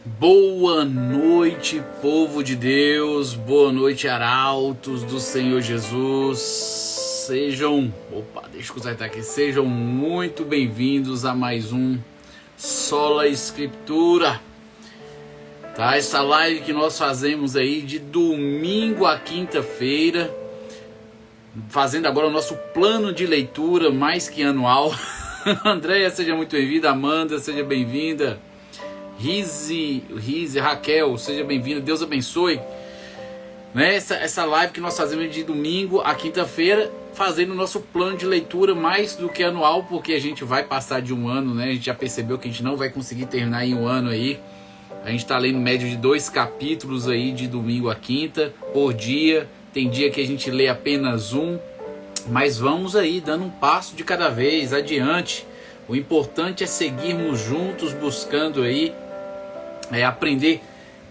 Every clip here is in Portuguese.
Boa noite, povo de Deus, boa noite, arautos do Senhor Jesus. Sejam muito bem-vindos a mais um Sola Escritura. Tá? Essa live que nós fazemos aí de domingo a quinta-feira, fazendo agora o nosso plano de leitura mais que anual. Andréia, seja muito bem-vinda. Amanda, seja bem-vinda. Rize, Raquel, seja bem-vinda, Deus abençoe. Essa live que nós fazemos de domingo a quinta-feira, fazendo o nosso plano de leitura mais do que anual, porque a gente vai passar de um ano, né? A gente já percebeu que a gente não vai conseguir terminar em um ano aí. A gente está lendo médio de 2 capítulos aí de domingo a quinta por dia. Tem dia que a gente lê apenas um, mas vamos aí dando um passo de cada vez adiante. O importante é seguirmos juntos buscando aí aprender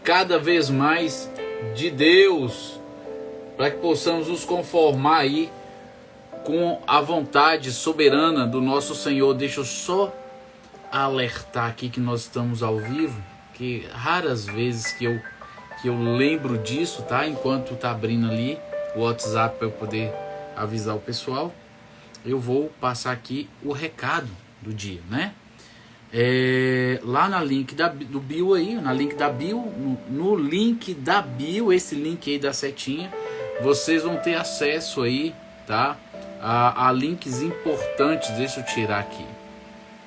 cada vez mais de Deus, para que possamos nos conformar aí com a vontade soberana do nosso Senhor. Deixa eu só alertar aqui que nós estamos ao vivo, que raras vezes que eu lembro disso, tá? Enquanto tá abrindo ali o WhatsApp para eu poder avisar o pessoal, eu vou passar aqui o recado do dia, né? Lá na link do bio aí, no link da bio, esse link aí da setinha, vocês vão ter acesso aí, tá? A links importantes. Deixa eu tirar aqui.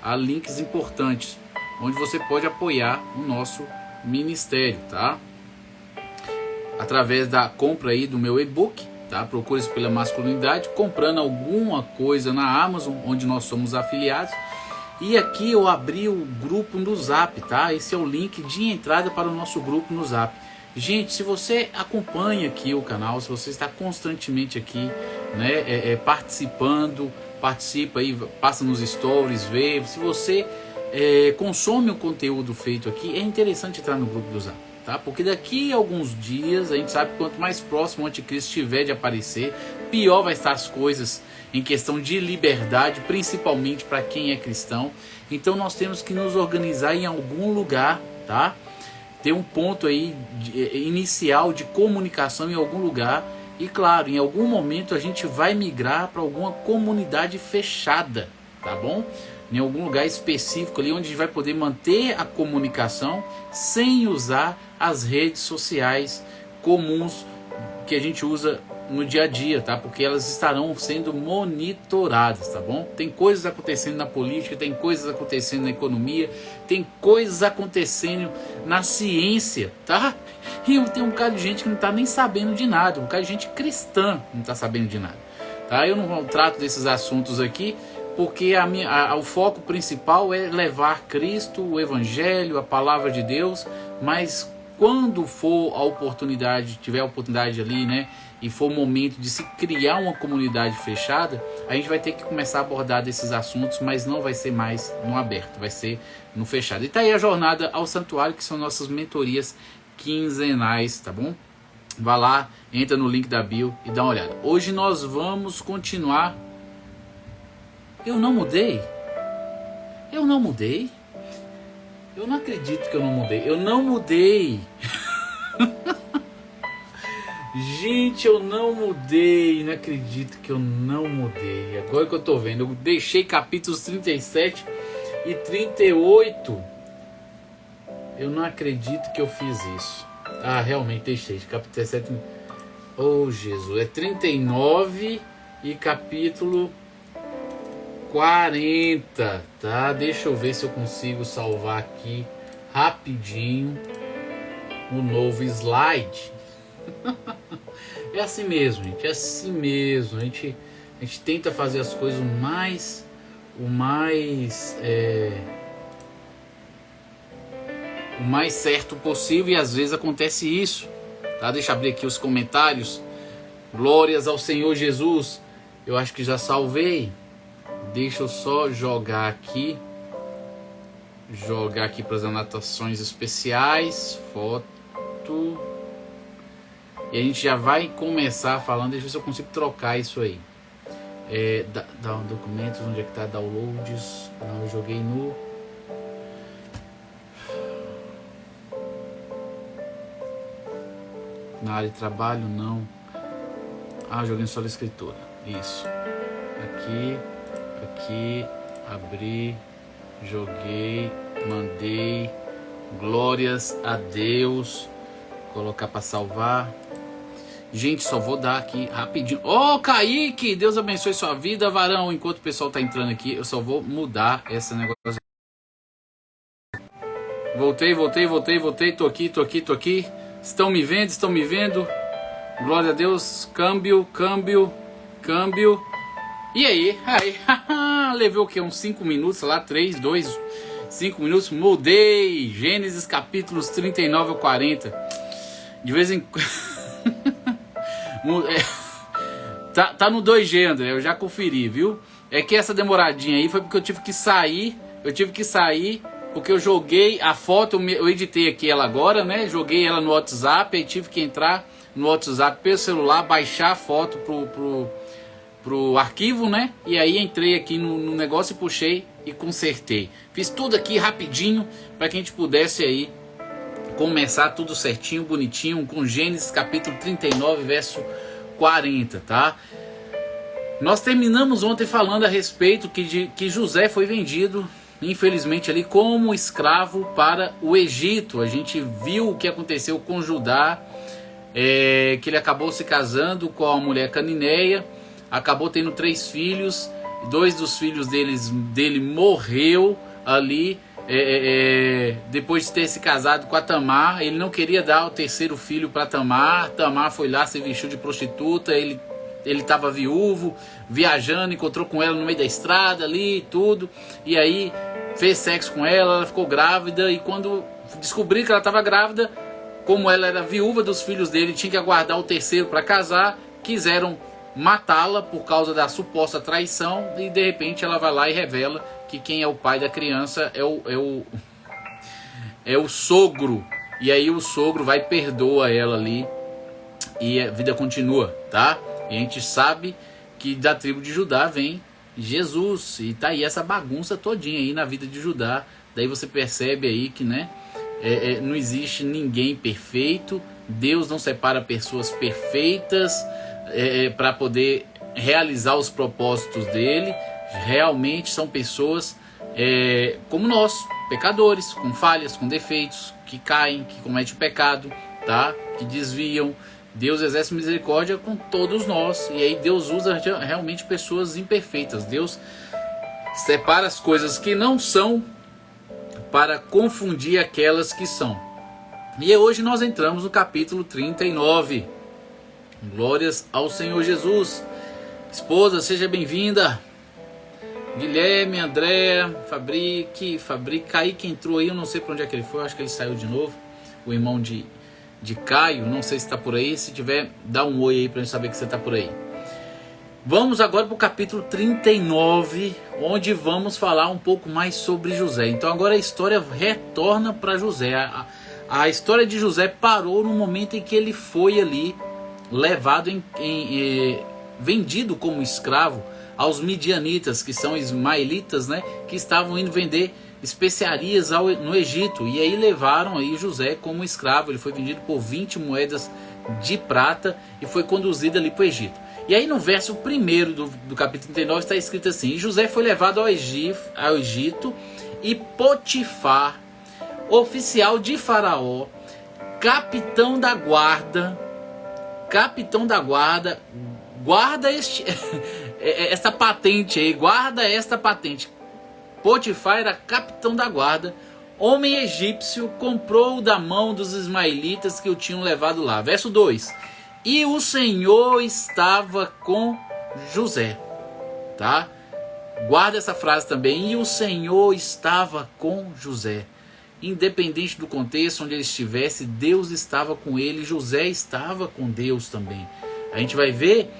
A links importantes, onde você pode apoiar o nosso ministério, tá? Através da compra aí do meu e-book, tá? Procure-se pela masculinidade, comprando alguma coisa na Amazon, onde nós somos afiliados. E aqui eu abri o grupo no Zap, tá? Esse é o link de entrada para o nosso grupo no Zap. Gente, se você acompanha aqui o canal, se você está constantemente aqui, né, participa aí, passa nos stories, vê. Se você consome o conteúdo feito aqui, é interessante entrar no grupo do Zap, tá? Porque daqui a alguns dias, a gente sabe que quanto mais próximo o anticristo estiver de aparecer, pior vai estar as coisas em questão de liberdade, principalmente para quem é cristão. Então nós temos que nos organizar em algum lugar, tá? Ter um ponto aí inicial de comunicação em algum lugar. E claro, em algum momento a gente vai migrar para alguma comunidade fechada, tá bom? Em algum lugar específico ali, onde a gente vai poder manter a comunicação sem usar as redes sociais comuns que a gente usa no dia a dia, tá? Porque elas estarão sendo monitoradas, tá bom? Tem coisas acontecendo na política, tem coisas acontecendo na economia, tem coisas acontecendo na ciência, tá? E tem um bocado de gente que não tá nem sabendo de nada, um bocado de gente cristã não tá sabendo de nada, tá? Eu não trato desses assuntos aqui, porque o foco principal é levar Cristo, o Evangelho, a Palavra de Deus, mas quando for a oportunidade, tiver a oportunidade ali, né, e for o momento de se criar uma comunidade fechada, a gente vai ter que começar a abordar desses assuntos, mas não vai ser mais no aberto, vai ser no fechado. E tá aí a jornada ao santuário, que são nossas mentorias quinzenais, tá bom? Vá lá, entra no link da bio e dá uma olhada. Hoje nós vamos continuar. Eu não mudei? Eu não mudei? Eu não acredito que eu não mudei. Eu não mudei. Gente, eu não mudei. Não acredito que eu não mudei. Agora que eu tô vendo, eu deixei capítulos 37 e 38. Eu não acredito que eu fiz isso. Ah, realmente deixei. Capítulo 37. Oh, Jesus. É 39 e capítulo 40, tá? Deixa eu ver se eu consigo salvar aqui rapidinho o novo slide. É assim mesmo, gente, é assim mesmo. A gente tenta fazer as coisas o mais certo possível, e às vezes acontece isso, tá? Deixa eu abrir aqui os comentários. Glórias ao Senhor Jesus. Eu acho que já salvei. Deixa eu só jogar aqui para as anotações especiais, foto, e a gente já vai começar falando. Deixa eu ver se eu consigo trocar isso aí. Documentos, onde é que tá? Downloads. Não, eu joguei no Na área de trabalho, não. Joguei no Solo Escritura. Isso. Aqui, abri, joguei, mandei. Glórias a Deus. Colocar para salvar. Gente, só vou dar aqui rapidinho. Kaique, Deus abençoe sua vida, varão. Enquanto o pessoal tá entrando aqui, eu só vou mudar esse negócio. Voltei. Tô aqui. Estão me vendo? Glória a Deus. Câmbio. E aí? Levei o quê? Uns 5 minutos lá, 3, 2, 5 minutos. Mudei. Gênesis capítulos 39 ao 40. De vez em quando... Tá no 2G, André, eu já conferi, viu? É que essa demoradinha aí foi porque eu tive que sair porque eu joguei a foto, eu editei aqui ela agora, né? Joguei ela no WhatsApp, aí tive que entrar no WhatsApp pelo celular, baixar a foto pro arquivo, né? E aí entrei aqui no negócio e puxei e consertei. Fiz tudo aqui rapidinho para que a gente pudesse aí começar tudo certinho, bonitinho, com Gênesis capítulo 39, verso 40, tá? Nós terminamos ontem falando a respeito que José foi vendido, infelizmente, ali como escravo para o Egito. A gente viu o que aconteceu com Judá, que ele acabou se casando com a mulher cananeia, acabou tendo 3 filhos, 2 dos filhos dele morreu ali, depois de ter se casado com a Tamar. Ele não queria dar o 3º filho para Tamar. Tamar foi lá, se vestiu de prostituta. Ele estava viúvo, viajando, encontrou com ela no meio da estrada ali e tudo, e aí fez sexo com ela, ela ficou grávida, e quando descobriu que ela estava grávida, como ela era viúva dos filhos dele, tinha que aguardar o 3º para casar, quiseram matá-la por causa da suposta traição, e de repente ela vai lá e revela que quem é o pai da criança é o sogro, e aí o sogro vai e perdoa ela ali, e a vida continua, tá? E a gente sabe que da tribo de Judá vem Jesus, e tá aí essa bagunça todinha aí na vida de Judá. Daí você percebe aí que, né, não existe ninguém perfeito, Deus não separa pessoas perfeitas para poder realizar os propósitos dele. Realmente são pessoas como nós, pecadores, com falhas, com defeitos, que caem, que cometem o pecado, tá? Que desviam. Deus exerce misericórdia com todos nós, e aí Deus usa realmente pessoas imperfeitas. Deus separa as coisas que não são para confundir aquelas que são. E hoje nós entramos no capítulo 39. Glórias ao Senhor Jesus. Esposa, seja bem-vinda. Guilherme, André, Fabrique, Kaique entrou aí, eu não sei para onde é que ele foi, eu acho que ele saiu de novo. O irmão de Caio, não sei se está por aí. Se tiver, dá um oi aí para gente saber que você está por aí. Vamos agora para o capítulo 39, onde vamos falar um pouco mais sobre José. Então agora a história retorna para José. A história de José parou no momento em que ele foi ali levado, vendido como escravo aos midianitas, que são ismaelitas, né, que estavam indo vender especiarias no Egito, e aí levaram aí José como escravo. Ele foi vendido por 20 moedas de prata e foi conduzido ali para o Egito. E aí no verso 1 do capítulo 39 está escrito assim: e José foi levado ao Egito, e Potifar, oficial de Faraó, capitão da guarda, guarda esta patente aí, guarda esta patente. Potifar era capitão da guarda, homem egípcio, comprou da mão dos ismaelitas que o tinham levado lá. Verso 2: e o Senhor estava com José, tá? Guarda essa frase também, e o Senhor estava com José. Independente do contexto onde ele estivesse, Deus estava com ele, José estava com Deus também. A gente vai ver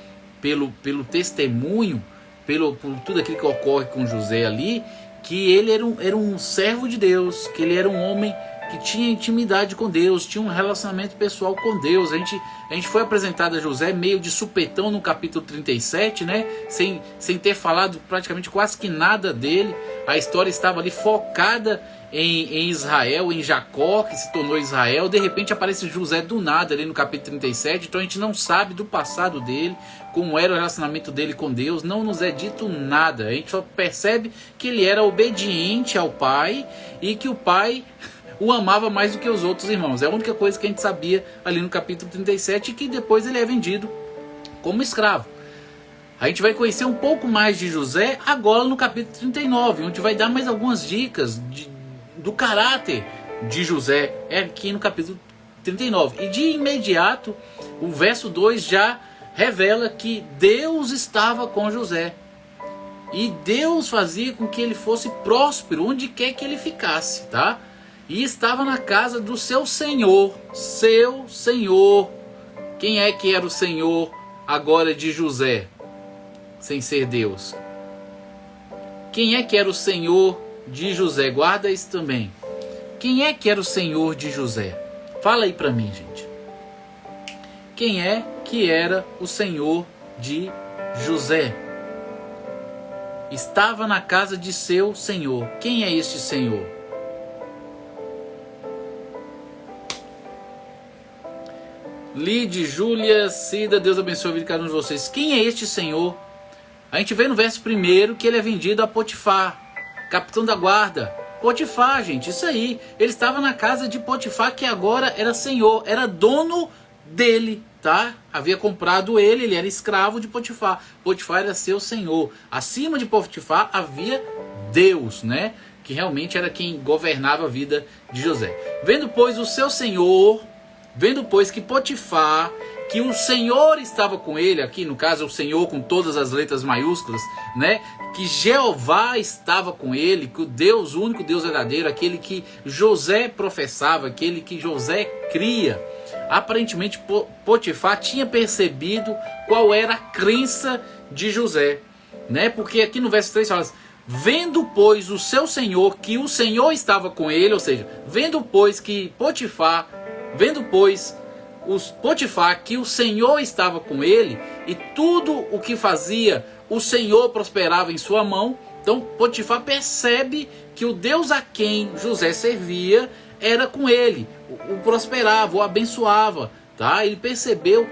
pelo testemunho, por tudo aquilo que ocorre com José ali, que ele era um servo de Deus, que ele era um homem que tinha intimidade com Deus, tinha um relacionamento pessoal com Deus. A gente foi apresentado a José meio de supetão no capítulo 37, né? Sem ter falado praticamente quase que nada dele. A história estava ali focada em Israel, em Jacó, que se tornou Israel. De repente aparece José do nada ali no capítulo 37, então a gente não sabe do passado dele, como era o relacionamento dele com Deus, não nos é dito nada. A gente só percebe que ele era obediente ao pai e que o pai o amava mais do que os outros irmãos. É a única coisa que a gente sabia ali no capítulo 37, e que depois ele é vendido como escravo. A gente vai conhecer um pouco mais de José agora no capítulo 39, onde vai dar mais algumas dicas do caráter de José, é aqui no capítulo 39. E de imediato, o verso 2 já revela que Deus estava com José. E Deus fazia com que ele fosse próspero onde quer que ele ficasse, tá? E estava na casa do seu senhor, seu senhor. Quem é que era o senhor agora de José, sem ser Deus? Quem é que era o senhor de José? Guarda isso também. Quem é que era o senhor de José? Fala aí para mim, gente. Quem é que era o senhor de José? Estava na casa de seu senhor. Quem é este senhor? Lide, Júlia, Cida, Deus abençoe a vida de cada um de vocês. Quem é este senhor? A gente vê no verso 1 que ele é vendido a Potifar, capitão da guarda. Potifar, gente, isso aí. Ele estava na casa de Potifar, que agora era senhor, era dono dele, tá? Havia comprado ele era escravo de Potifar. Potifar era seu senhor. Acima de Potifar havia Deus, né? Que realmente era quem governava a vida de José. Vendo, pois, o seu senhor, vendo, pois, que Potifar, que o Senhor estava com ele, aqui no caso o Senhor com todas as letras maiúsculas, né? Que Jeová estava com ele, que o Deus, o único Deus verdadeiro, aquele que José professava, aquele que José cria. Aparentemente Potifar tinha percebido qual era a crença de José, né? Porque aqui no verso 3 fala assim: vendo, pois, o seu senhor, que o Senhor estava com ele, ou seja, vendo, pois, que Potifar, vendo, pois, Potifar, que o Senhor estava com ele, e tudo o que fazia, o Senhor prosperava em sua mão. Então Potifar percebe que o Deus a quem José servia era com ele, o prosperava, o abençoava, tá? Ele percebeu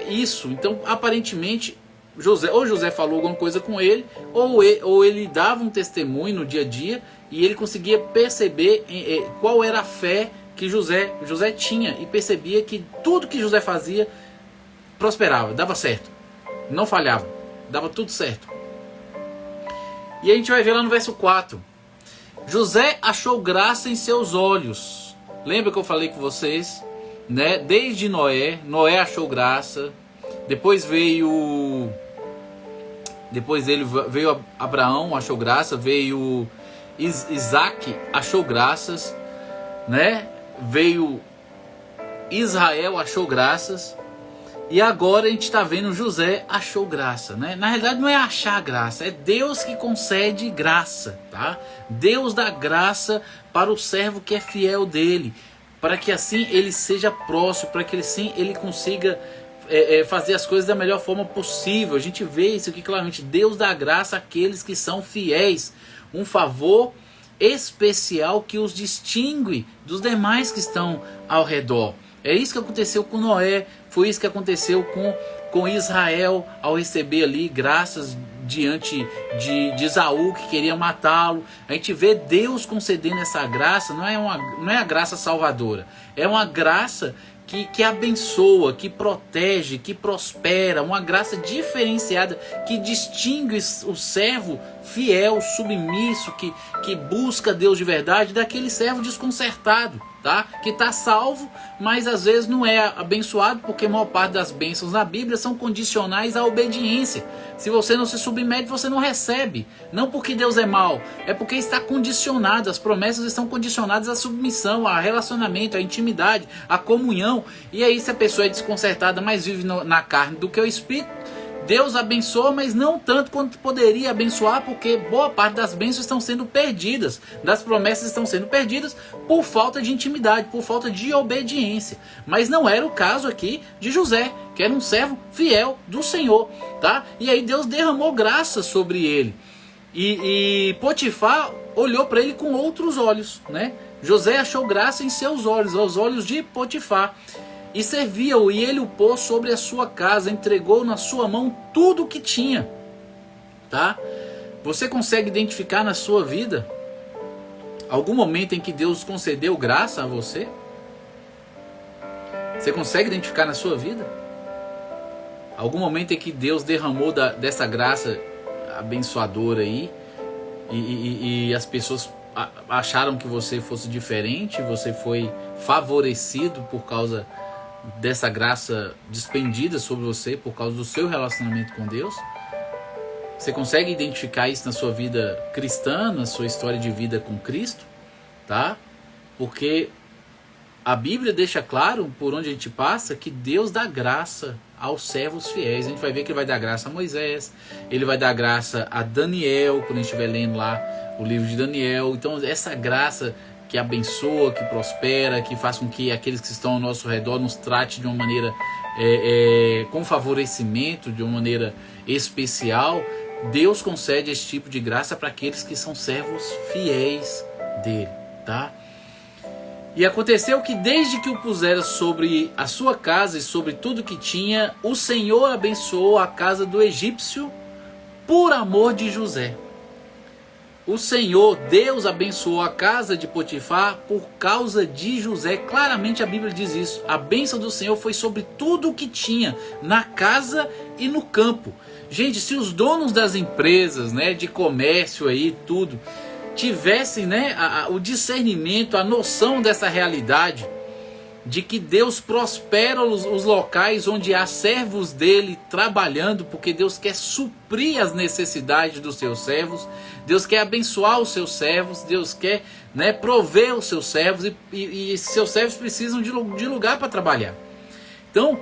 isso. Então aparentemente José falou alguma coisa com ele, ou ele dava um testemunho no dia a dia, e ele conseguia perceber qual era a fé que José tinha, e percebia que tudo que José fazia prosperava, dava certo, não falhava, dava tudo certo. E a gente vai ver lá no verso 4: José achou graça em seus olhos. Lembra que eu falei com vocês, né? Desde Noé achou graça, depois veio Abraão, achou graça, veio Isaac, achou graças, né? Veio Israel, achou graças, e agora a gente está vendo José achou graça, né? Na realidade não é achar graça, é Deus que concede graça, tá? Deus dá graça para o servo que é fiel dele, para que assim ele seja próspero, para que assim ele consiga fazer as coisas da melhor forma possível. A gente vê isso aqui claramente. Deus dá graça àqueles que são fiéis, um favor especial que os distingue dos demais que estão ao redor. É isso que aconteceu com Noé, foi isso que aconteceu com Israel ao receber ali graças diante de Esaú, que queria matá-lo. A gente vê Deus concedendo essa graça. Não é a graça salvadora, é uma graça que abençoa, que protege, que prospera, uma graça diferenciada que distingue o servo fiel, submisso, que busca Deus de verdade, daquele servo desconcertado, tá? Que está salvo, mas às vezes não é abençoado, porque a maior parte das bênçãos na Bíblia são condicionais à obediência. Se você não se submete, você não recebe. Não porque Deus é mau, é porque está condicionado. As promessas estão condicionadas à submissão, a relacionamento, à intimidade, à comunhão. E aí, se a pessoa é desconcertada, mas vive na carne do que o Espírito, Deus abençoa, mas não tanto quanto poderia abençoar, porque boa parte das bênçãos estão sendo perdidas, das promessas estão sendo perdidas por falta de intimidade, por falta de obediência. Mas não era o caso aqui de José, que era um servo fiel do Senhor, tá? E aí Deus derramou graça sobre ele. E Potifar olhou para ele com outros olhos, né? José achou graça em seus olhos, aos olhos de Potifar. E servia-o, e ele o pôs sobre a sua casa, entregou na sua mão tudo o que tinha. Tá? Você consegue identificar na sua vida algum momento em que Deus concedeu graça a você? Você consegue identificar na sua vida algum momento em que Deus derramou dessa graça abençoadora aí e as pessoas acharam que você fosse diferente, você foi favorecido por causa dessa graça despendida sobre você por causa do seu relacionamento com Deus? Você consegue identificar isso na sua vida cristã, na sua história de vida com Cristo? Tá? Porque a Bíblia deixa claro, por onde a gente passa, que Deus dá graça aos servos fiéis. A gente vai ver que ele vai dar graça a Moisés, ele vai dar graça a Daniel, quando a gente estiver lendo lá o livro de Daniel. Então essa graça que abençoa, que prospera, que faz com que aqueles que estão ao nosso redor nos trate de uma maneira com favorecimento, de uma maneira especial. Deus concede esse tipo de graça para aqueles que são servos fiéis dele, tá? E aconteceu que desde que o pusera sobre a sua casa e sobre tudo que tinha, o Senhor abençoou a casa do egípcio por amor de José. O Senhor, Deus, abençoou a casa de Potifar por causa de José. Claramente a Bíblia diz isso. A bênção do Senhor foi sobre tudo o que tinha, na casa e no campo. Gente, se os donos das empresas, né, de comércio aí, tudo, tivessem, né, o discernimento, a noção dessa realidade, de que Deus prospera os locais onde há servos dele trabalhando, porque Deus quer suprir as necessidades dos seus servos, Deus quer abençoar os seus servos, Deus quer, né, prover os seus servos, e seus servos precisam de lugar para trabalhar. Então,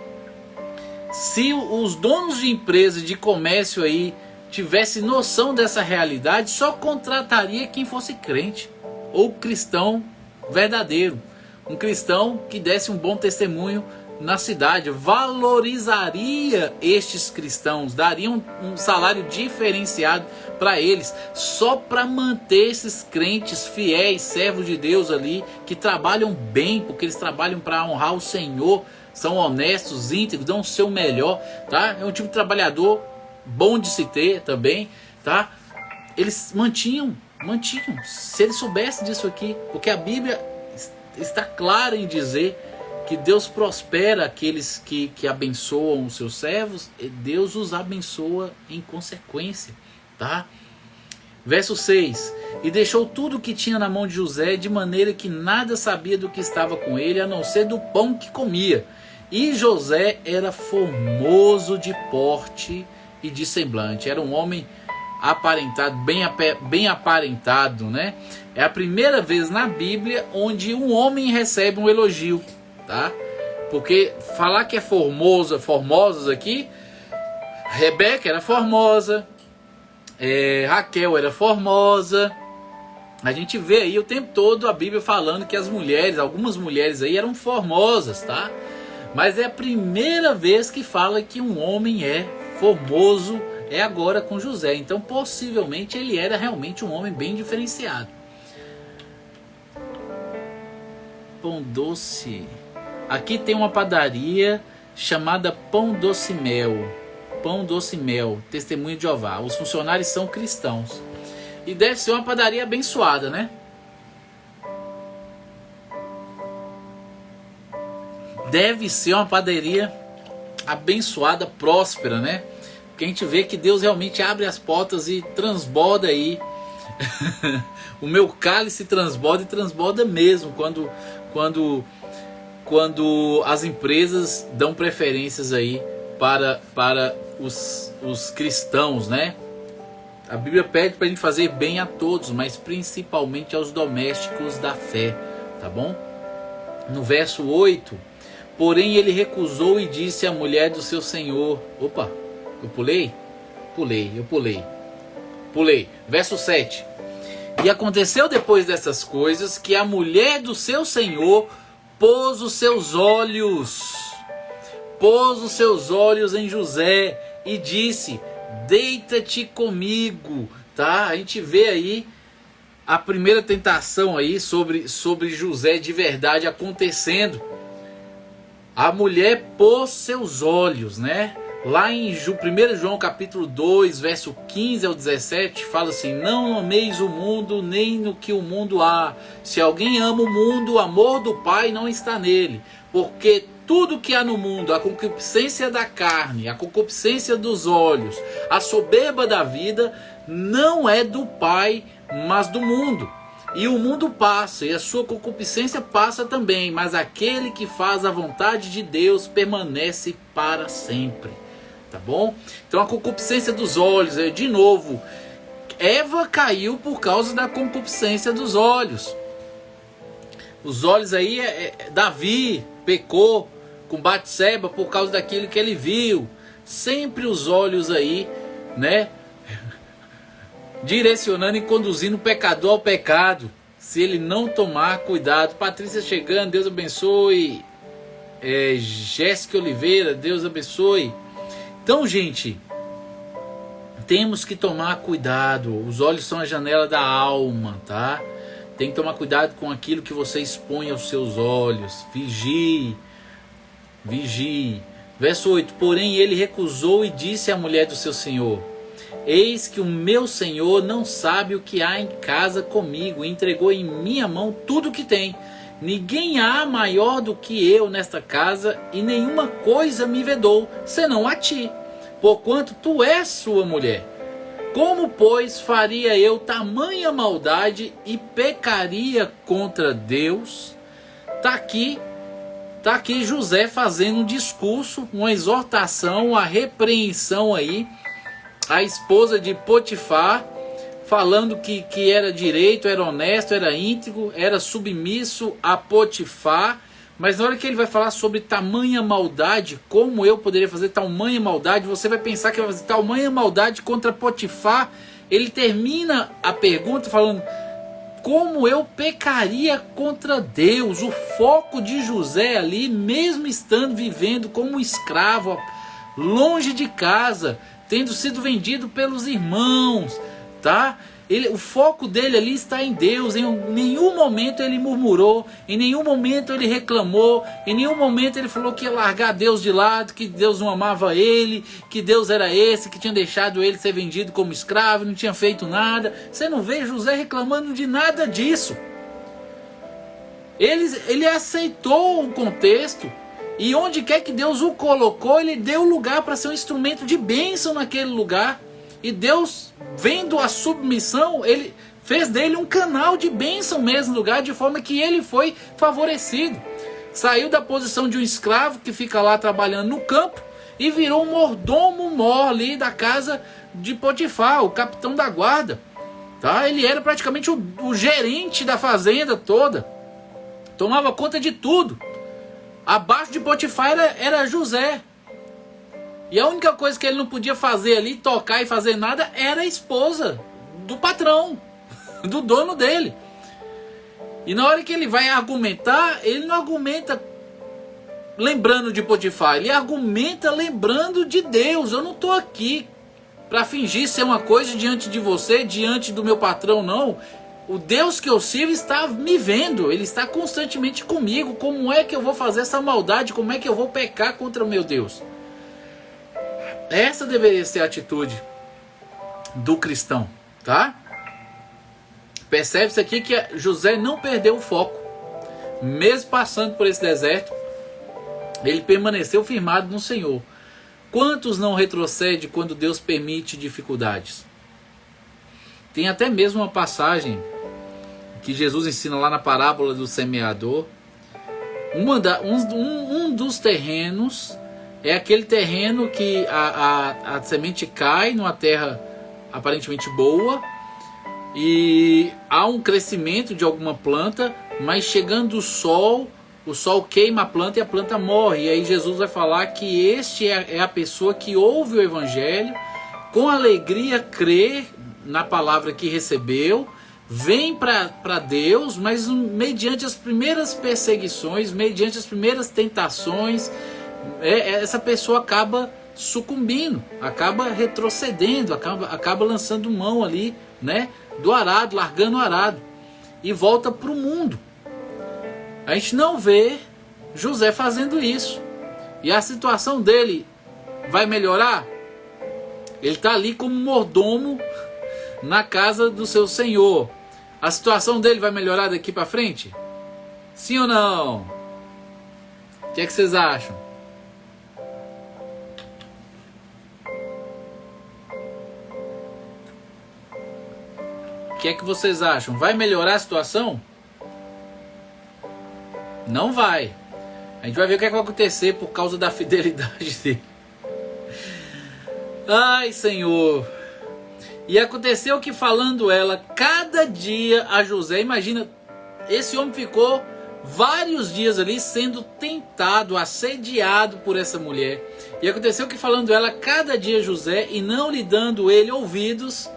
se os donos de empresas, de comércio aí, tivessem noção dessa realidade, só contrataria quem fosse crente, ou cristão verdadeiro. Um cristão que desse um bom testemunho na cidade, valorizaria estes cristãos, daria um salário diferenciado para eles, só para manter esses crentes fiéis, servos de Deus ali, que trabalham bem, porque eles trabalham para honrar o Senhor, são honestos, íntegros, dão o seu melhor, tá? É um tipo de trabalhador bom de se ter também, tá? Eles mantinham, se eles soubessem disso aqui, porque a Bíblia está clara em dizer que Deus prospera aqueles que abençoam os seus servos, e Deus os abençoa em consequência, tá? Verso 6: E deixou tudo o que tinha na mão de José, de maneira que nada sabia do que estava com ele, a não ser do pão que comia. E José era formoso de porte e de semblante, era um homem aparentado, bem aparentado, né? É a primeira vez na Bíblia onde um homem recebe um elogio, tá? Porque falar que é formosos aqui, Rebeca era formosa, Raquel era formosa. A gente vê aí o tempo todo a Bíblia falando que as mulheres, algumas mulheres aí eram formosas, tá? Mas é a primeira vez que fala que um homem é formoso, é agora com José. Então possivelmente ele era realmente um homem bem diferenciado. Pão doce. Aqui tem uma padaria chamada Pão Doce Mel. Pão Doce Mel, Testemunho de Jeová. Os funcionários são cristãos. E deve ser uma padaria abençoada, né? Deve ser uma padaria abençoada, próspera, né? Porque a gente vê que Deus realmente abre as portas e transborda aí. O meu cálice transborda e transborda mesmo quando as empresas dão preferências aí para os cristãos, né? A Bíblia pede para a gente fazer bem a todos, mas principalmente aos domésticos da fé, tá bom? No verso 8: Porém ele recusou e disse à mulher do seu senhor... Opa, Eu pulei? Pulei. Verso 7. E aconteceu depois dessas coisas que a mulher do seu senhor pôs os seus olhos em José e disse: deita-te comigo. Tá? A gente vê aí a primeira tentação aí sobre José de verdade acontecendo. A mulher pôs seus olhos, né? Lá em 1 João capítulo 2, verso 15 ao 17, fala assim: não ameis o mundo, nem no que o mundo há. Se alguém ama o mundo, o amor do Pai não está nele. Porque tudo que há no mundo, a concupiscência da carne, a concupiscência dos olhos, a soberba da vida, não é do Pai, mas do mundo. E o mundo passa, e a sua concupiscência passa também, mas aquele que faz a vontade de Deus permanece para sempre. Tá bom? Então a concupiscência dos olhos, de novo, Eva caiu por causa da concupiscência dos olhos. Os olhos aí, Davi pecou com Batseba por causa daquilo que ele viu. Sempre os olhos aí, né? Direcionando e conduzindo o pecador ao pecado, se ele não tomar cuidado. Patrícia chegando, Deus abençoe. Jéssica Oliveira, Deus abençoe. Então, gente, temos que tomar cuidado. Os olhos são a janela da alma, tá? Tem que tomar cuidado com aquilo que você expõe aos seus olhos. Vigie. Verso 8. Porém ele recusou e disse à mulher do seu senhor: eis que o meu senhor não sabe o que há em casa comigo, e entregou em minha mão tudo o que tem. Ninguém há maior do que eu nesta casa, e nenhuma coisa me vedou, senão a ti, porquanto tu és sua mulher. Como, pois, faria eu tamanha maldade e pecaria contra Deus? Tá aqui José fazendo um discurso, uma exortação, uma repreensão aí, a esposa de Potifar, falando que era direito, era honesto, era íntegro, era submisso a Potifar. Mas na hora que ele vai falar sobre tamanha maldade, como eu poderia fazer tamanha maldade, você vai pensar que vai fazer tamanha maldade contra Potifar. Ele termina a pergunta falando: como eu pecaria contra Deus? O foco de José ali, mesmo estando vivendo como escravo, longe de casa, tendo sido vendido pelos irmãos, tá? O foco dele ali está em Deus. Em nenhum momento ele murmurou, em nenhum momento ele reclamou, em nenhum momento ele falou que ia largar Deus de lado, que Deus não amava ele, que Deus era esse, que tinha deixado ele ser vendido como escravo, não tinha feito nada. Você não vê José reclamando de nada disso. Ele aceitou o contexto, e onde quer que Deus o colocou, ele deu lugar para ser um instrumento de bênção naquele lugar. E Deus, vendo a submissão, ele fez dele um canal de bênção mesmo no lugar, de forma que ele foi favorecido. Saiu da posição de um escravo que fica lá trabalhando no campo e virou um mordomo-mor ali da casa de Potifar, o capitão da guarda. Tá? Ele era praticamente o gerente da fazenda toda. Tomava conta de tudo. Abaixo de Potifar era José. E a única coisa que ele não podia fazer ali, tocar e fazer nada, era a esposa do patrão, do dono dele. E na hora que ele vai argumentar, ele não argumenta lembrando de Potifar, ele argumenta lembrando de Deus. Eu não estou aqui para fingir ser uma coisa diante de você, diante do meu patrão, não. O Deus que eu sirvo está me vendo, ele está constantemente comigo. Como é que eu vou fazer essa maldade? Como é que eu vou pecar contra o meu Deus? Essa deveria ser a atitude do cristão, tá? Percebe-se aqui que José não perdeu o foco. Mesmo passando por esse deserto, ele permaneceu firmado no Senhor. Quantos não retrocedem quando Deus permite dificuldades? Tem até mesmo uma passagem que Jesus ensina lá na parábola do semeador. Um dos terrenos é aquele terreno que a semente cai numa terra aparentemente boa e há um crescimento de alguma planta, mas chegando o sol, o sol queima a planta e a planta morre. E aí Jesus vai falar que este é a pessoa que ouve o evangelho, com alegria crê na palavra que recebeu, vem para Deus, mas mediante as primeiras perseguições, mediante as primeiras tentações, essa pessoa acaba sucumbindo, acaba retrocedendo, acaba lançando mão ali, né, do arado, largando o arado e volta para o mundo. A gente não vê José fazendo isso. E a situação dele vai melhorar? Ele está ali como mordomo na casa do seu senhor. A situação dele vai melhorar daqui para frente? Sim ou não? O que é que vocês acham? O que é que vocês acham? Vai melhorar a situação? Não vai. A gente vai ver o que é que vai acontecer por causa da fidelidade dele. Ai, Senhor. E aconteceu que, falando ela cada dia a José, imagina, esse homem ficou vários dias ali sendo tentado, assediado por essa mulher. E aconteceu que, falando ela cada dia a José e não lhe dando ele ouvidos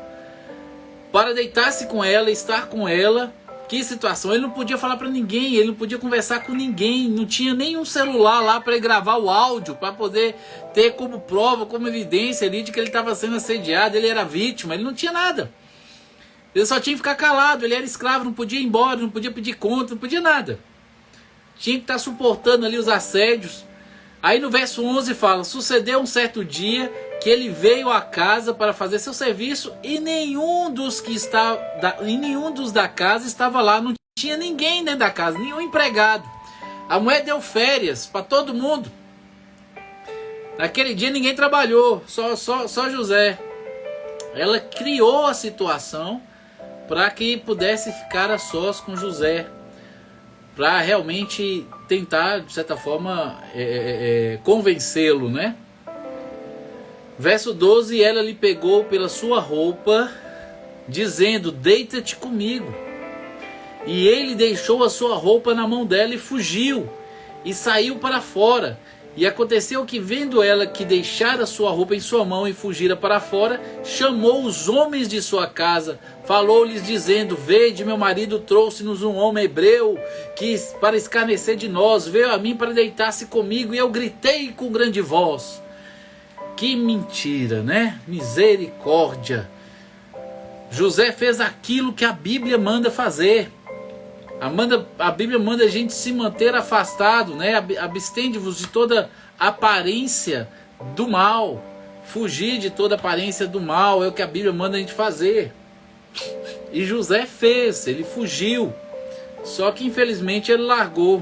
para deitar-se com ela, estar com ela. Que situação, ele não podia falar para ninguém, ele não podia conversar com ninguém, não tinha nenhum celular lá para gravar o áudio, para poder ter como prova, como evidência ali de que ele estava sendo assediado, ele era vítima, ele não tinha nada. Ele só tinha que ficar calado, ele era escravo, não podia ir embora, não podia pedir conta, não podia nada. Tinha que estar suportando ali os assédios. Aí no verso 11 fala, sucedeu um certo dia que ele veio à casa para fazer seu serviço e nenhum dos da casa estava lá, não tinha ninguém dentro da casa, nenhum empregado. A mulher deu férias para todo mundo. Naquele dia ninguém trabalhou, só José. Ela criou a situação para que pudesse ficar a sós com José, para realmente tentar, de certa forma, convencê-lo, né? Verso 12, ela lhe pegou pela sua roupa, dizendo, deita-te comigo. E ele deixou a sua roupa na mão dela e fugiu, e saiu para fora. E aconteceu que, vendo ela que deixara sua roupa em sua mão e fugira para fora, chamou os homens de sua casa, falou-lhes dizendo, vede, meu marido trouxe-nos um homem hebreu, que para escarnecer de nós, veio a mim para deitar-se comigo, e eu gritei com grande voz. Que mentira, né? Misericórdia. José fez aquilo que a Bíblia manda fazer. A Bíblia manda a gente se manter afastado, né? Abstende-vos de toda aparência do mal. Fugir de toda aparência do mal é o que a Bíblia manda a gente fazer. E José fez, ele fugiu. Só que infelizmente ele largou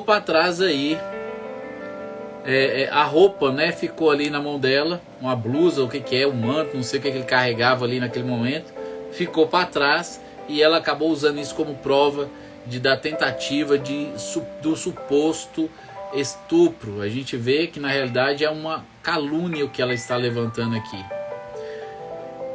para trás aí. A roupa, né, ficou ali na mão dela, uma blusa, o que é, um manto, não sei o que ele carregava ali naquele momento, ficou para trás e ela acabou usando isso como prova da tentativa do suposto estupro. A gente vê que na realidade é uma calúnia o que ela está levantando aqui.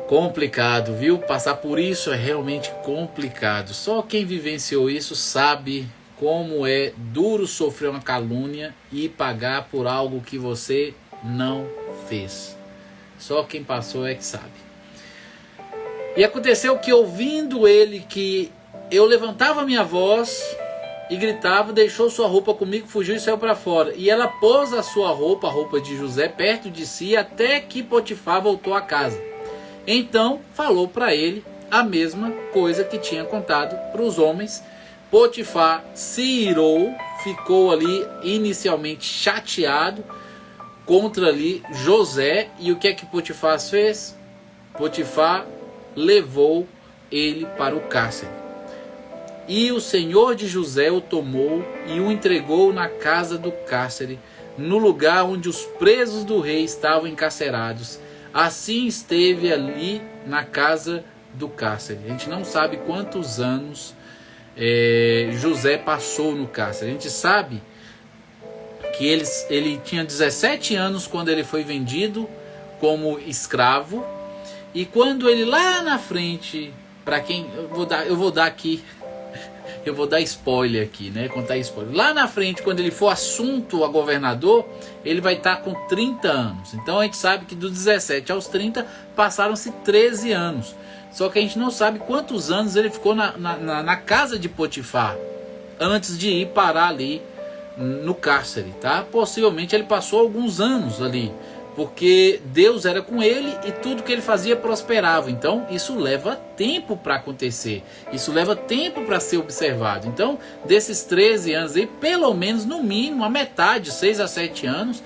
Complicado, viu? Passar por isso é realmente complicado. Só quem vivenciou isso sabe como é duro sofrer uma calúnia e pagar por algo que você não fez. Só quem passou é que sabe. E aconteceu que, ouvindo ele que eu levantava minha voz e gritava, deixou sua roupa comigo, fugiu e saiu para fora. E ela pôs a sua roupa, a roupa de José, perto de si, até que Potifar voltou a casa. Então falou para ele a mesma coisa que tinha contado para os homens. Potifar se irou, ficou ali inicialmente chateado contra ali José. E o que é que Potifar fez? Potifar levou ele para o cárcere. E o senhor de José o tomou e o entregou na casa do cárcere, no lugar onde os presos do rei estavam encarcerados. Assim esteve ali na casa do cárcere. A gente não sabe quantos anos José passou no cárcere. A gente sabe que ele tinha 17 anos quando ele foi vendido como escravo. E quando ele lá na frente, para quem eu vou dar aqui, eu vou dar spoiler aqui, né? Contar spoiler. Lá na frente, quando ele for assunto a governador, ele vai estar com 30 anos. Então a gente sabe que dos 17 aos 30 passaram-se 13 anos. Só que a gente não sabe quantos anos ele ficou na casa de Potifar antes de ir parar ali no cárcere, tá? Possivelmente ele passou alguns anos ali, porque Deus era com ele e tudo que ele fazia prosperava. Então isso leva tempo para acontecer, isso leva tempo para ser observado. Então desses 13 anos aí, pelo menos no mínimo a metade, 6 a 7 anos,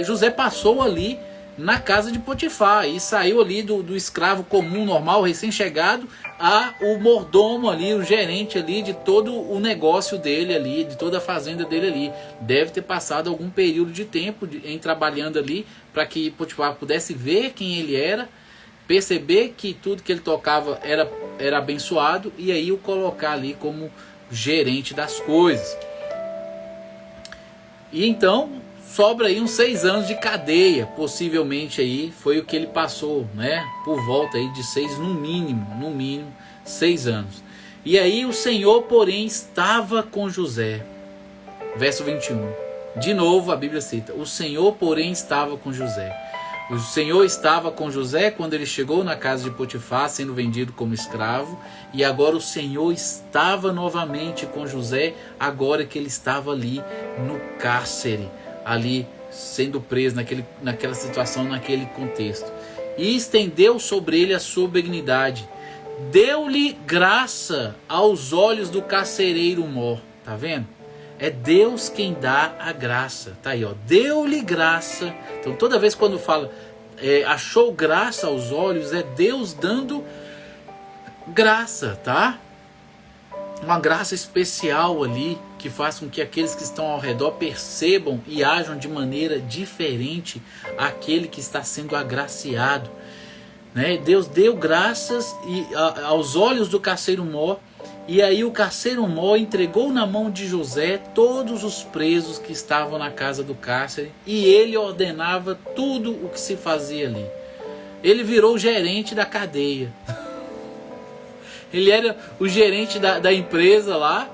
José passou ali na casa de Potifar e saiu ali do escravo comum, normal, recém-chegado, a o mordomo ali, o gerente ali de todo o negócio dele ali, de toda a fazenda dele ali. Deve ter passado algum período de tempo em trabalhando ali, para que Potifar pudesse ver quem ele era, perceber que tudo que ele tocava era abençoado, e aí o colocar ali como gerente das coisas. E então sobra aí uns 6 anos de cadeia, possivelmente aí foi o que ele passou, né? Por volta aí de 6, no mínimo 6 anos. E aí o Senhor, porém, estava com José. Verso 21. De novo a Bíblia cita: o Senhor, porém, estava com José. O Senhor estava com José quando ele chegou na casa de Potifar, sendo vendido como escravo. E agora o Senhor estava novamente com José, agora que ele estava ali no cárcere, ali sendo preso naquela situação, naquele contexto. E estendeu sobre ele a sua benignidade, deu-lhe graça aos olhos do carcereiro mor. Tá vendo? É Deus quem dá a graça. Tá aí, ó. Deu-lhe graça. Então toda vez quando fala achou graça aos olhos, é Deus dando graça, tá? Uma graça especial ali, que faz com que aqueles que estão ao redor percebam e ajam de maneira diferente àquele que está sendo agraciado, né? Deus deu graças aos olhos do carcereiro mor, e aí o carcereiro mor entregou na mão de José todos os presos que estavam na casa do cárcere, e ele ordenava tudo o que se fazia ali. Ele virou o gerente da cadeia. Ele era o gerente da empresa lá,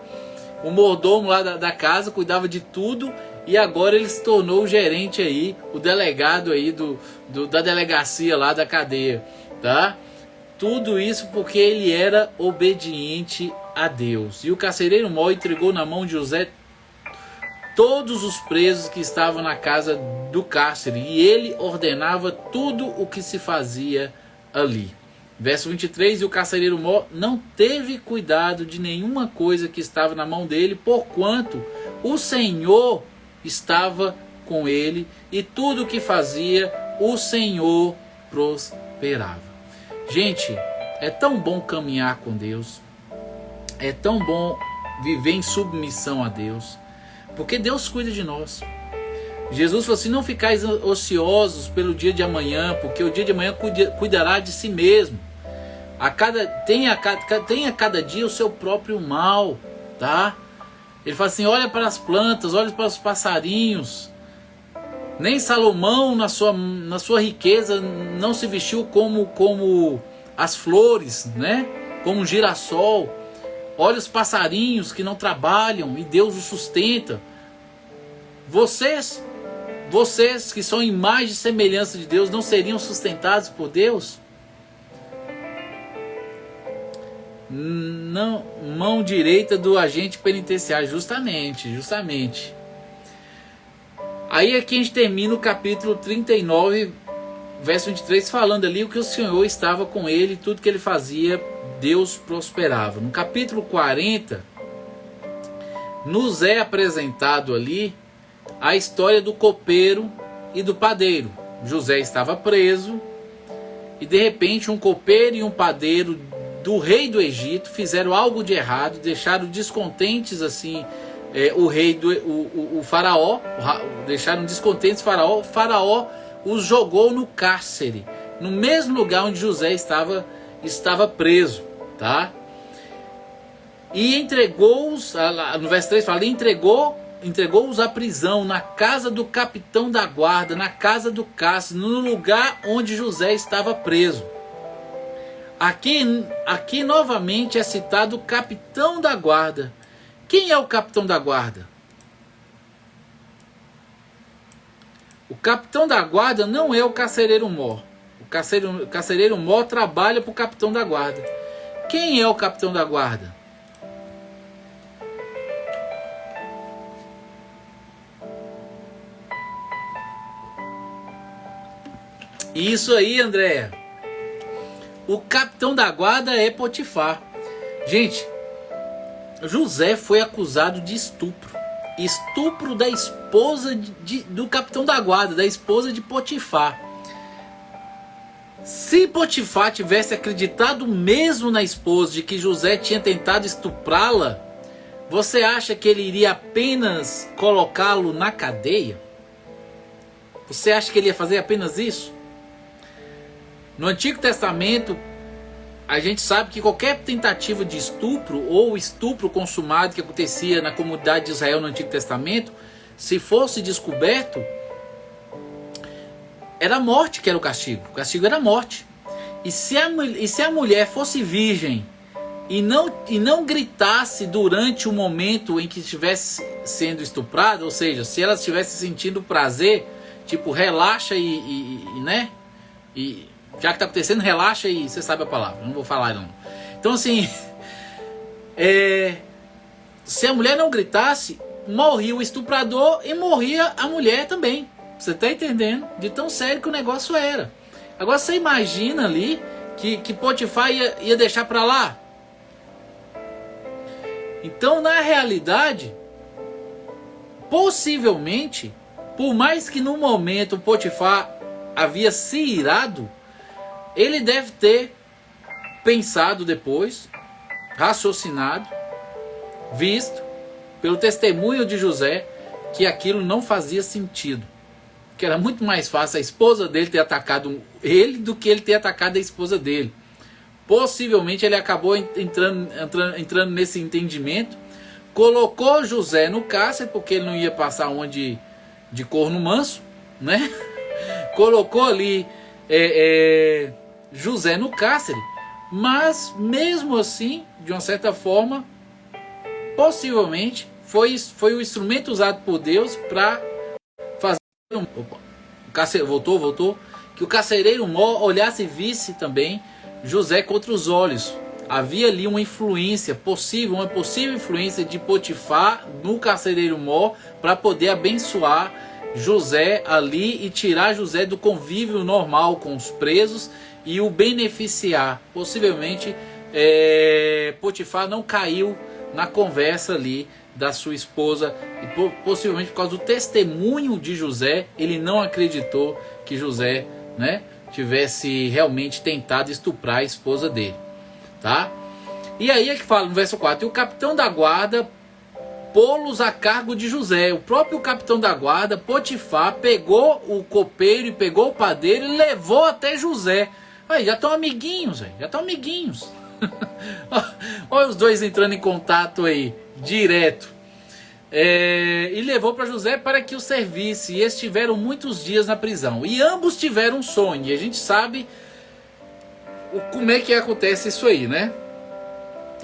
o mordomo lá da casa, cuidava de tudo, e agora ele se tornou o gerente aí, o delegado aí da delegacia lá da cadeia, tá? Tudo isso porque ele era obediente a Deus. E o carcereiro mor entregou na mão de José todos os presos que estavam na casa do cárcere, e ele ordenava tudo o que se fazia ali. Verso 23, e o carcereiro mor não teve cuidado de nenhuma coisa que estava na mão dele, porquanto o Senhor estava com ele, e tudo o que fazia, o Senhor prosperava. Gente, é tão bom caminhar com Deus, é tão bom viver em submissão a Deus, porque Deus cuida de nós. Jesus falou assim: não ficais ociosos pelo dia de amanhã, porque o dia de amanhã cuidará de si mesmo. Tenha cada dia o seu próprio mal, tá? Ele fala assim: olha para as plantas, olha para os passarinhos. Nem Salomão na sua riqueza não se vestiu como as flores, né? Como um girassol. Olha os passarinhos que não trabalham e Deus os sustenta. Vocês que são imagem e semelhança de Deus, não seriam sustentados por Deus? Não, mão direita do agente penitenciário, justamente. Aí aqui a gente termina o capítulo 39, verso 23, falando ali o que o Senhor estava com ele, tudo que ele fazia, Deus prosperava. No capítulo 40, nos é apresentado ali a história do copeiro e do padeiro. José estava preso e de repente um copeiro e um padeiro do rei do Egito fizeram algo de errado, deixaram descontentes assim o rei o faraó, deixaram descontentes o faraó os jogou no cárcere, no mesmo lugar onde José estava preso, tá? E entregou-os, no verso 3 fala, entregou-os à prisão, na casa do capitão da guarda, na casa do cárcere, no lugar onde José estava preso. Aqui novamente é citado o capitão da guarda. Quem é o capitão da guarda? O capitão da guarda não é o carcereiro mor. O carcereiro mor trabalha para o capitão da guarda. Quem é o capitão da guarda? Isso aí, Andréia. O capitão da guarda é Potifar. Gente, José foi acusado de estupro. Estupro da esposa do capitão da guarda, da esposa de Potifar. Se Potifar tivesse acreditado mesmo na esposa de que José tinha tentado estuprá-la, você acha que ele iria apenas colocá-lo na cadeia? Você acha que ele ia fazer apenas isso? No Antigo Testamento, a gente sabe que qualquer tentativa de estupro ou estupro consumado que acontecia na comunidade de Israel no Antigo Testamento, se fosse descoberto, era a morte que era o castigo. O castigo era a morte. E se a mulher fosse virgem e não gritasse durante o momento em que estivesse sendo estuprada, ou seja, se ela estivesse sentindo prazer, tipo, relaxa né? E já que está acontecendo, relaxa e você sabe a palavra. Não vou falar não. Então assim, se a mulher não gritasse, morria o estuprador e morria a mulher também. Você está entendendo? De tão sério que o negócio era. Agora você imagina ali que Potifar ia deixar para lá. Então na realidade, possivelmente, por mais que no momento Potifar havia se irado, ele deve ter pensado depois, raciocinado, visto pelo testemunho de José que aquilo não fazia sentido. Que era muito mais fácil a esposa dele ter atacado ele do que ele ter atacado a esposa dele. Possivelmente ele acabou entrando nesse entendimento, colocou José no cárcere, porque ele não ia passar uma de corno manso, né? Colocou ali José no cárcere, mas mesmo assim, de uma certa forma, possivelmente foi o instrumento usado por Deus para fazer voltou, que o carcereiro mor olhasse e visse também José contra os olhos. Havia ali uma possível influência de Potifar no carcereiro mor para poder abençoar José ali e tirar José do convívio normal com os presos e o beneficiar. Possivelmente Potifar não caiu na conversa ali da sua esposa e possivelmente por causa do testemunho de José, ele não acreditou que José, né, tivesse realmente tentado estuprar a esposa dele, tá? E aí é que fala no verso 4, e o capitão da guarda pô-los a cargo de José. O próprio capitão da guarda, Potifar, pegou o copeiro e pegou o padeiro e levou até José. Aí, já estão amiguinhos, véio, já estão amiguinhos. Olha os dois entrando em contato aí, direto. E levou para José para que o servisse. E estiveram muitos dias na prisão. E ambos tiveram um sonho. E a gente sabe como é que acontece isso aí, né?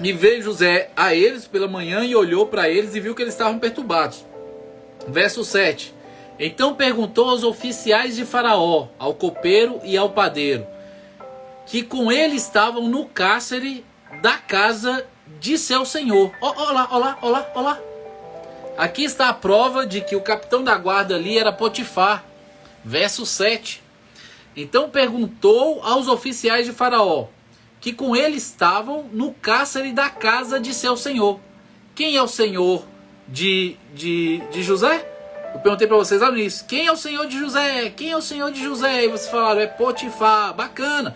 E veio José a eles pela manhã e olhou para eles e viu que eles estavam perturbados. Verso 7. Então perguntou aos oficiais de Faraó, ao copeiro e ao padeiro, que com ele estavam no cárcere da casa de seu senhor. Olá. Aqui está a prova de que o capitão da guarda ali era Potifar. Verso 7. Então perguntou aos oficiais de Faraó, que com ele estavam no cárcere da casa de seu senhor. Quem é o senhor de José? Eu perguntei para vocês lá no início. Quem é o senhor de José? Quem é o senhor de José? E vocês falaram, é Potifar. Bacana.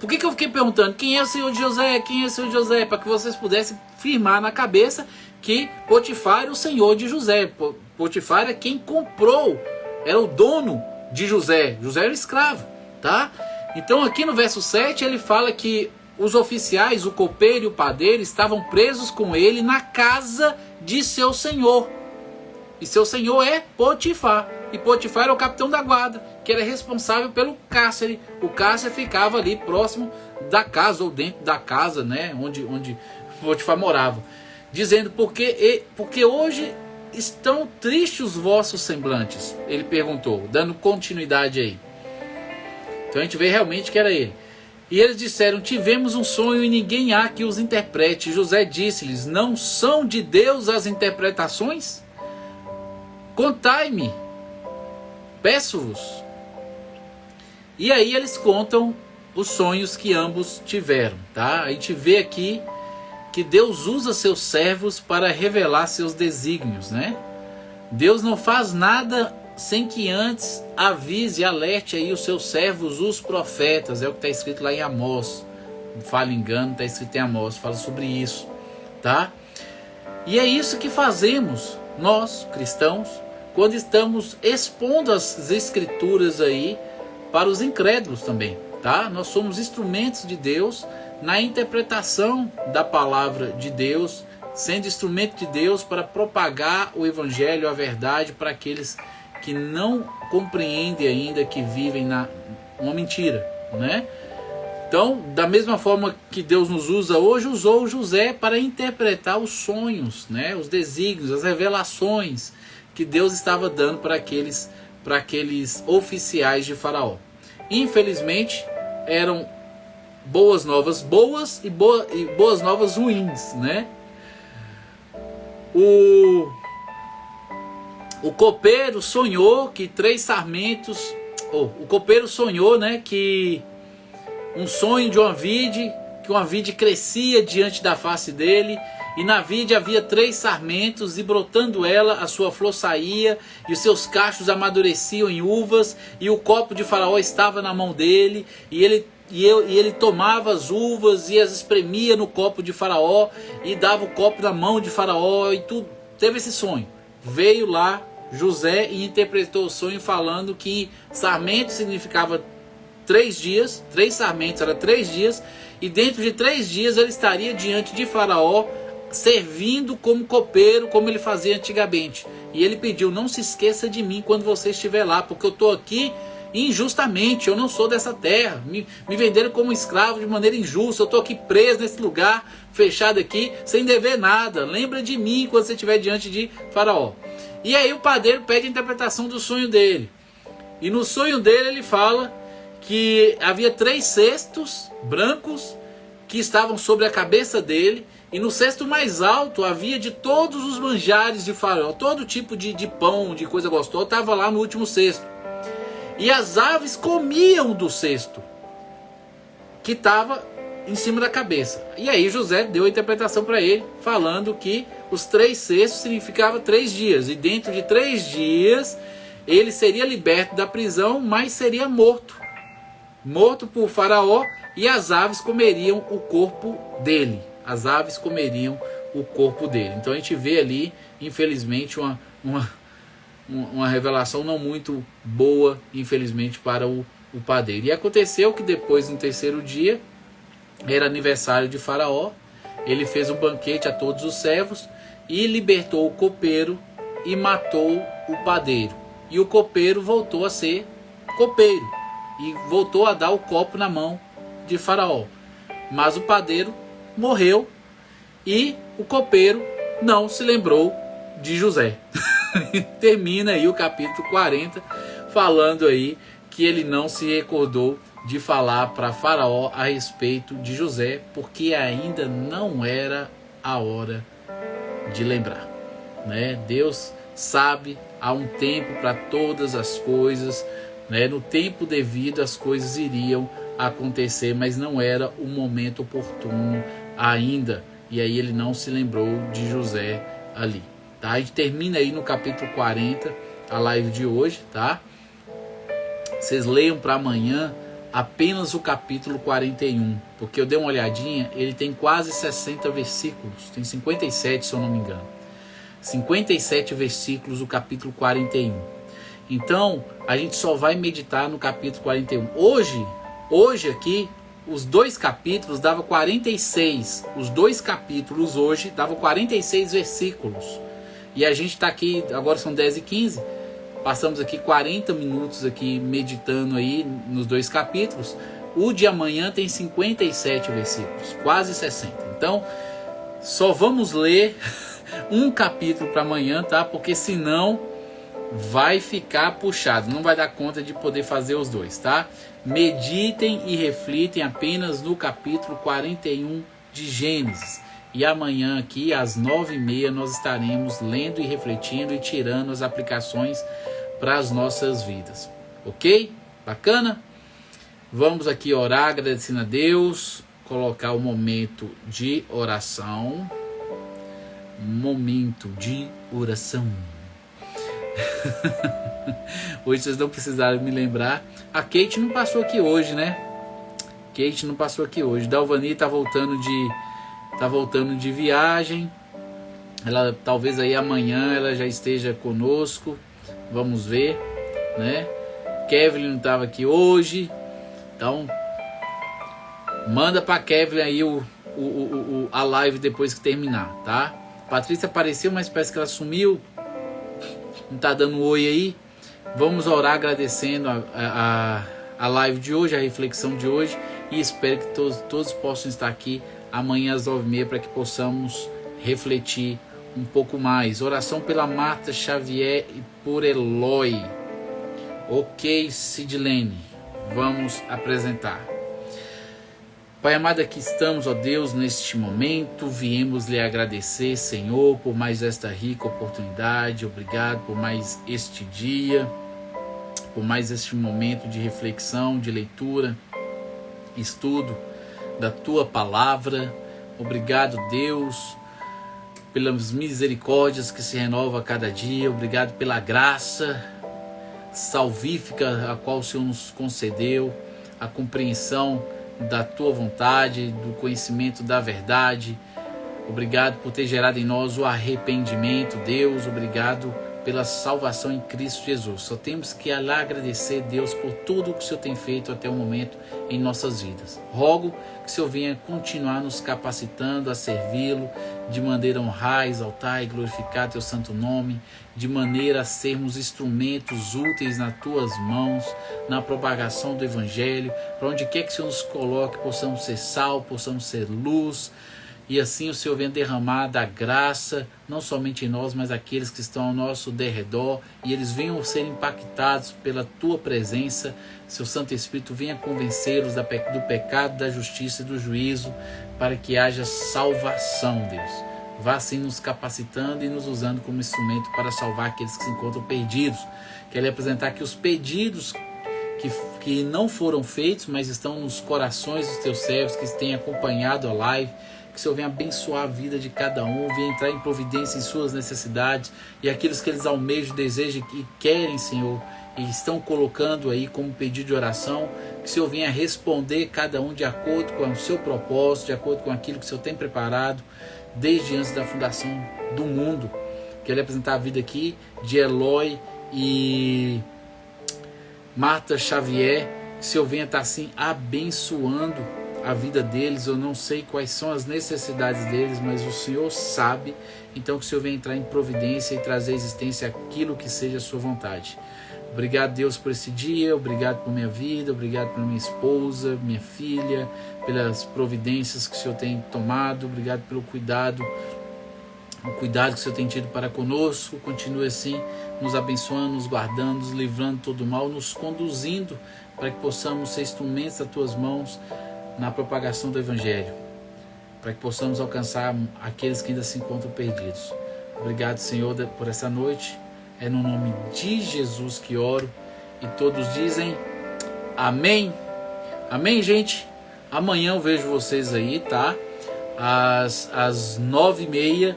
Por que eu fiquei perguntando quem é o senhor de José? Quem é o senhor de José? Para que vocês pudessem firmar na cabeça que Potifar era o senhor de José. Potifar é quem comprou, era o dono de José. José era escravo, tá? Então aqui no verso 7 ele fala que os oficiais, o copeiro e o padeiro estavam presos com ele na casa de seu senhor. E seu senhor é Potifar. E Potifar era o capitão da guarda, que era responsável pelo cárcere. O cárcere ficava ali próximo da casa ou dentro da casa, né, onde Potifar morava, dizendo: porque hoje estão tristes os vossos semblantes? Ele perguntou, dando continuidade aí. Então a gente vê realmente que era ele. E eles disseram: tivemos um sonho e ninguém há que os interprete. José disse-lhes: não são de Deus as interpretações? Contai-me, peço-vos. E aí eles contam os sonhos que ambos tiveram, tá? A gente vê aqui que Deus usa seus servos para revelar seus desígnios, né? Deus não faz nada sem que antes avise e alerte aí os seus servos, os profetas. É o que está escrito lá em Amós. Não falo engano, está escrito em Amós, fala sobre isso, tá? E é isso que fazemos nós, cristãos, quando estamos expondo as escrituras aí para os incrédulos também, tá? Nós somos instrumentos de Deus na interpretação da palavra de Deus, sendo instrumento de Deus para propagar o evangelho, a verdade, para aqueles que não compreendem ainda, que vivem uma mentira, né? Então, da mesma forma que Deus nos usa hoje, usou José para interpretar os sonhos, né? Os desígnios, as revelações que Deus estava dando para aqueles oficiais de Faraó. Infelizmente, eram boas novas boas e boas novas ruins, né? O copeiro sonhou que 3 sarmentos... o copeiro sonhou, né, que um sonho de uma vide, que uma vide crescia diante da face dele, e na vide havia 3 sarmentos, e brotando ela, a sua flor saía, e os seus cachos amadureciam em uvas, e o copo de Faraó estava na mão dele, e ele tomava as uvas e as espremia no copo de Faraó, e dava o copo na mão de Faraó, e tudo. Teve esse sonho. Veio lá José e interpretou o sonho falando que sarmento significava 3 dias, 3 sarmentos era 3 dias, e dentro de 3 dias ele estaria diante de Faraó, servindo como copeiro, como ele fazia antigamente. E ele pediu: não se esqueça de mim quando você estiver lá, porque eu estou aqui injustamente, eu não sou dessa terra, me venderam como escravo de maneira injusta, eu estou aqui preso nesse lugar, fechado aqui, sem dever nada, lembra de mim quando você estiver diante de Faraó. E aí o padeiro pede a interpretação do sonho dele, e no sonho dele ele fala que havia 3 cestos brancos que estavam sobre a cabeça dele, e no cesto mais alto havia de todos os manjares de Faraó, todo tipo de pão, de coisa gostosa, estava lá no último cesto. E as aves comiam do cesto que estava em cima da cabeça. E aí José deu a interpretação para ele, falando que os 3 cestos significavam 3 dias. E dentro de 3 dias ele seria liberto da prisão, mas seria morto. Morto por Faraó, e as aves comeriam o corpo dele. As aves comeriam o corpo dele. Então a gente vê ali, infelizmente, uma revelação não muito boa, infelizmente, para o padeiro. E aconteceu que depois, no 3º dia, era aniversário de Faraó, ele fez um banquete a todos os servos e libertou o copeiro e matou o padeiro. E o copeiro voltou a ser copeiro e voltou a dar o copo na mão de Faraó. Mas o padeiro morreu e o copeiro não se lembrou de José. Termina aí o capítulo 40 falando aí que ele não se recordou de falar para Faraó a respeito de José, porque ainda não era a hora de lembrar, né? Deus sabe, há um tempo para todas as coisas, né? No tempo devido as coisas iriam acontecer, mas não era o momento oportuno ainda, e aí ele não se lembrou de José ali, tá? A gente termina aí no capítulo 40 a live de hoje, tá? Vocês leiam para amanhã apenas o capítulo 41, porque eu dei uma olhadinha, ele tem quase 60 versículos, tem 57 se eu não me engano, 57 versículos o capítulo 41. Então a gente só vai meditar no capítulo 41. Hoje aqui, os 2 capítulos davam 46, os 2 capítulos hoje davam 46 versículos, e a gente está aqui, agora são 10h15, passamos aqui 40 minutos aqui meditando aí nos 2 capítulos, O de amanhã tem 57 versículos, quase 60. Então, só vamos ler um capítulo para amanhã, tá? Porque senão vai ficar puxado, não vai dar conta de poder fazer os dois, tá? Meditem e reflitem apenas no capítulo 41 de Gênesis. E amanhã aqui às 9h30 nós estaremos lendo e refletindo e tirando as aplicações para as nossas vidas. Ok? Bacana? Vamos aqui orar agradecendo a Deus, colocar o momento de oração. Momento de oração. Hoje vocês não precisaram me lembrar. A Kate não passou aqui hoje, né? Kate não passou aqui hoje. Dalvani tá voltando de viagem. Ela talvez aí amanhã ela já esteja conosco. Vamos ver, né? Kevin não estava aqui hoje. Então manda para Kevin aí a live depois que terminar, tá? Patrícia apareceu, mas parece que ela sumiu. Não tá dando um oi aí. Vamos orar agradecendo a live de hoje, a reflexão de hoje. E espero que todos possam estar aqui amanhã às 9h30 para que possamos refletir um pouco mais. Oração pela Marta Xavier e por Eloy. Ok, Sidlene. Vamos apresentar. Pai amado, aqui estamos, ó Deus, neste momento, viemos lhe agradecer, Senhor, por mais esta rica oportunidade, obrigado por mais este dia, por mais este momento de reflexão, de leitura, estudo da Tua Palavra. Obrigado, Deus, pelas misericórdias que se renovam a cada dia, obrigado pela graça salvífica a qual o Senhor nos concedeu, a compreensão da Tua vontade, do conhecimento da verdade. Obrigado por ter gerado em nós o arrependimento, Deus. Obrigado pela salvação em Cristo Jesus. Só temos que agradecer, Deus, por tudo o que o Senhor tem feito até o momento em nossas vidas. Rogo que o Senhor venha continuar nos capacitando a servi-lo, de maneira a honrar, exaltar e glorificar Teu santo nome, de maneira a sermos instrumentos úteis nas Tuas mãos, na propagação do Evangelho, para onde quer que o Senhor nos coloque, possamos ser sal, possamos ser luz, e assim o Senhor venha derramar da graça, não somente em nós, mas aqueles que estão ao nosso derredor, e eles venham ser impactados pela Tua presença. Seu Santo Espírito venha convencê-los do pecado, da justiça e do juízo, para que haja salvação, Deus. Vá assim nos capacitando e nos usando como instrumento para salvar aqueles que se encontram perdidos. Quero lhe apresentar aqui os pedidos que não foram feitos, mas estão nos corações dos Teus servos que têm acompanhado a live. Que o Senhor venha abençoar a vida de cada um, venha entrar em providência em suas necessidades, e aqueles que eles almejam, desejam e querem, Senhor, e estão colocando aí como pedido de oração, que o Senhor venha responder cada um de acordo com o seu propósito, de acordo com aquilo que o Senhor tem preparado desde antes da fundação do mundo. Quero apresentar a vida aqui de Eloy e Marta Xavier, que o Senhor venha estar assim abençoando a vida deles. Eu não sei quais são as necessidades deles, mas o Senhor sabe. Então que o Senhor venha entrar em providência e trazer à existência aquilo que seja a sua vontade. Obrigado, Deus, por esse dia, obrigado por minha vida, obrigado por minha esposa, minha filha, pelas providências que o Senhor tem tomado, obrigado pelo cuidado, o cuidado que o Senhor tem tido para conosco. Continue assim, nos abençoando, nos guardando, nos livrando de todo mal, nos conduzindo para que possamos ser instrumentos das Tuas mãos na propagação do Evangelho, para que possamos alcançar aqueles que ainda se encontram perdidos. Obrigado, Senhor, por essa noite. É no nome de Jesus que oro, e todos dizem amém. Amém, gente? Amanhã eu vejo vocês aí, tá? Às 9h30.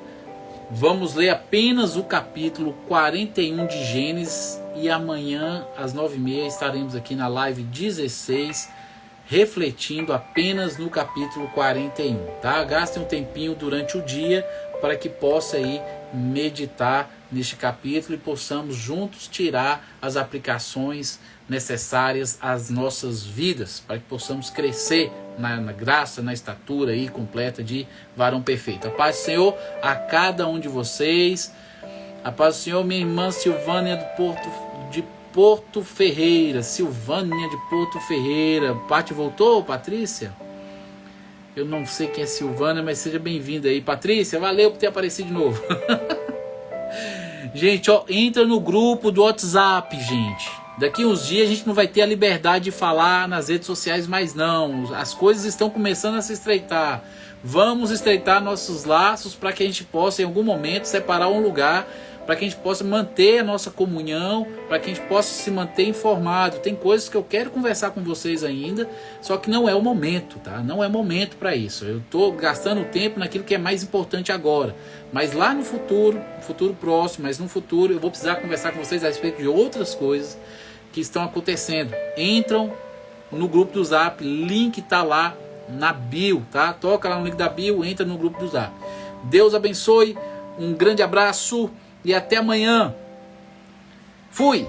Vamos ler apenas o capítulo 41 de Gênesis, e amanhã às 9h30 estaremos aqui na live 16, refletindo apenas no capítulo 41, tá? Gastem um tempinho durante o dia para que possa aí meditar neste capítulo e possamos juntos tirar as aplicações necessárias às nossas vidas, para que possamos crescer na graça, na estatura aí completa de varão perfeito. A paz do Senhor a cada um de vocês. A paz do Senhor, minha irmã Silvânia de Porto Ferreira, Silvânia de Porto Ferreira. Pati voltou, Patrícia? Eu não sei quem é Silvânia, mas seja bem-vinda aí. Patrícia, valeu por ter aparecido de novo. Gente, ó, entra no grupo do WhatsApp, gente. Daqui uns dias a gente não vai ter a liberdade de falar nas redes sociais mais não. As coisas estão começando a se estreitar. Vamos estreitar nossos laços para que a gente possa em algum momento separar um lugar, para que a gente possa manter a nossa comunhão, para que a gente possa se manter informado. Tem coisas que eu quero conversar com vocês ainda, só que não é o momento, tá? Não é momento para isso. Eu estou gastando tempo naquilo que é mais importante agora. Mas lá no futuro próximo, mas no futuro eu vou precisar conversar com vocês a respeito de outras coisas que estão acontecendo. Entram no grupo do Zap, link tá lá na bio, tá? Toca lá no link da bio, entra no grupo do Zap. Deus abençoe, um grande abraço e até amanhã. Fui!